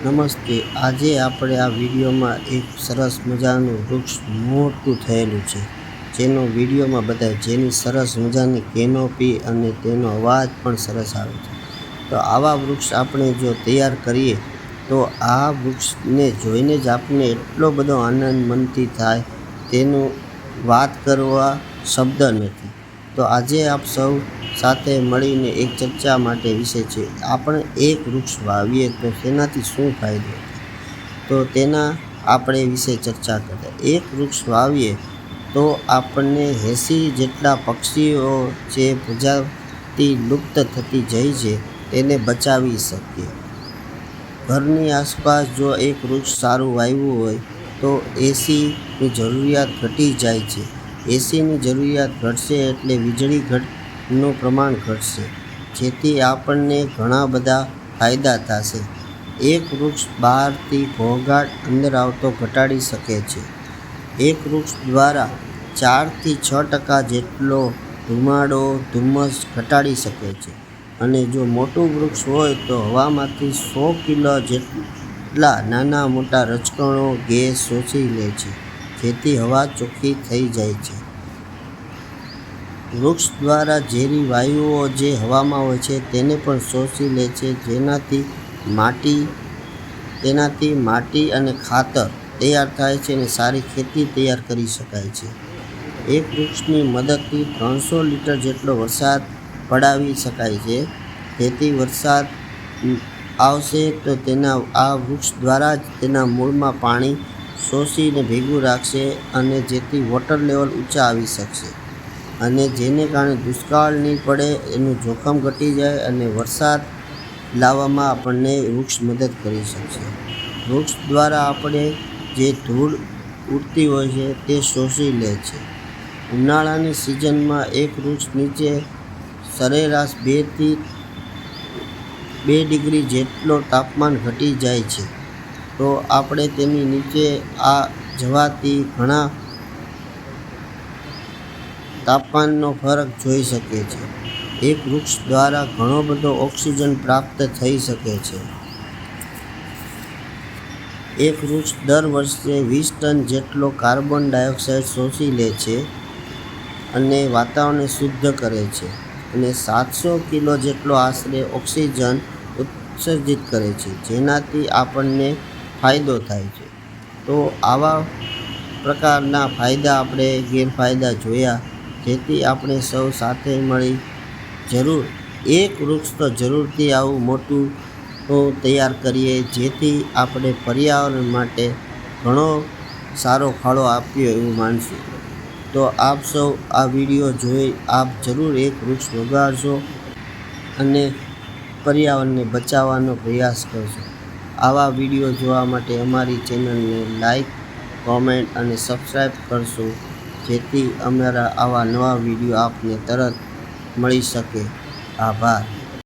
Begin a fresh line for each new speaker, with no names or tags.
નમસ્તે. આજે આપણે આ વિડીયોમાં એક સરસ મજાનું વૃક્ષ મોટું થયેલું છે, જેનો વિડીયોમાં બતાવે, જેની સરસ મજાની કેનોપી અને તેનો અવાજ પણ સરસ આવે છે. તો આવા વૃક્ષ આપણે જો તૈયાર કરીએ તો આ વૃક્ષને જોઈને જ આપણને એટલો બધો આનંદ મનથી થાય, તેનું વાત કરવા શબ્દ નથી. તો આજે આપ સૌ સાથે મળીને એક ચર્ચા માટે વિષય છે, આપણે એક વૃક્ષ વાવીએ તો તેનાથી શું ફાયદો થાય, તો તેના આપણે વિશે ચર્ચા કરીએ. એક વૃક્ષ વાવીએ તો આપણને 80 જેટલા પક્ષીઓ જે પ્રજાતિ લુપ્ત થતી જાય છે તેને બચાવી શકીએ. ઘરની આસપાસ જો એક વૃક્ષ સારું વાવ્યું હોય તો એસીની જરૂરિયાત ઘટી જાય છે. એસીની જરૂરિયાત ઘટશે એટલે વીજળી ઘટનું પ્રમાણ ઘટશે, જેથી આપણને ઘણા બધા ફાયદા થશે. એક વૃક્ષ બહારથી ઘોંઘાટ અંદર આવતો ઘટાડી શકે છે. એક વૃક્ષ દ્વારા 4 થી 6% જેટલો ધુમ્મસ ઘટાડી શકે છે. અને જો મોટું વૃક્ષ હોય તો હવામાંથી 100 કિલો જેટલા નાના મોટા રજકણો ગેસ શોષી લે છે, જેથી હવા ચોખ્ખી થઈ જાય છે. વૃક્ષ દ્વારા ઝેરી વાયુઓ જે હવામાં હોય છે તેને પણ શોષી લે છે, જેનાથી માટી અને ખાતર તૈયાર થાય છે અને સારી ખેતી તૈયાર કરી શકાય છે. એક વૃક્ષની મદદથી 300 લીટર જેટલો વરસાદ પડાવી શકાય છે. જેથી વરસાદ આવશે તો આ વૃક્ષ દ્વારા જ તેના મૂળમાં પાણી શોષીને ભેગું રાખશે અને જેથી વોટર લેવલ ઊંચા આવી શકશે અને જેને કારણે દુષ્કાળ નહીં પડે, એનું જોખમ ઘટી જાય અને વરસાદ લાવવામાં આપણને વૃક્ષ મદદ કરી શકશે. વૃક્ષ દ્વારા આપણે જે ધૂળ ઉડતી હોય છે તે શોષી લે છે. ઉનાળાની સિઝનમાં એક વૃક્ષ નીચે સરેરાશ 2 ડિગ્રી જેટલો તાપમાન ઘટી જાય છે. તો આપણે તેની નીચે જવાથી ઘણા તાપમાનનો ફરક જોઈ શકીએ છીએ. એક વૃક્ષ દ્વારા ઘણો બધો ઓક્સિજન પ્રાપ્ત થઈ શકે છે. એક વૃક્ષ દર વર્ષે 20 ટન જેટલો કાર્બન ડાયોક્સાઇડ શોષી લે છે અને વાતાવરણને શુદ્ધ કરે છે અને 700 કિલો જેટલો આશરે ઓક્સિજન ઉત્સર્જિત કરે છે, જેનાથી આપણને ફાયદો થાય છે. તો આવા પ્રકારના ફાયદા આપણે ગેરફાયદા જોયા, જેથી આપણે સૌ સાથે મળી જરૂર એક વૃક્ષ તો જરૂરથી આવું મોટું તૈયાર કરીએ, જેથી આપણે પર્યાવરણ માટે ઘણો સારો ફાળો આપ્યો એવું માનશું. તો આપ સૌ આ વિડીયો જોઈ આપ જરૂર એક વૃક્ષ ઉગાડશો અને પર્યાવરણને બચાવવાનો પ્રયાસ કરશો. આવા વિડીયો જોવા માટે અમારી ચેનલને લાઈક, કોમેન્ટ અને સબસ્ક્રાઈબ કરશો, જેથી અમારા આવા નવા વિડીયો આપને તરત મળી શકે. આભાર.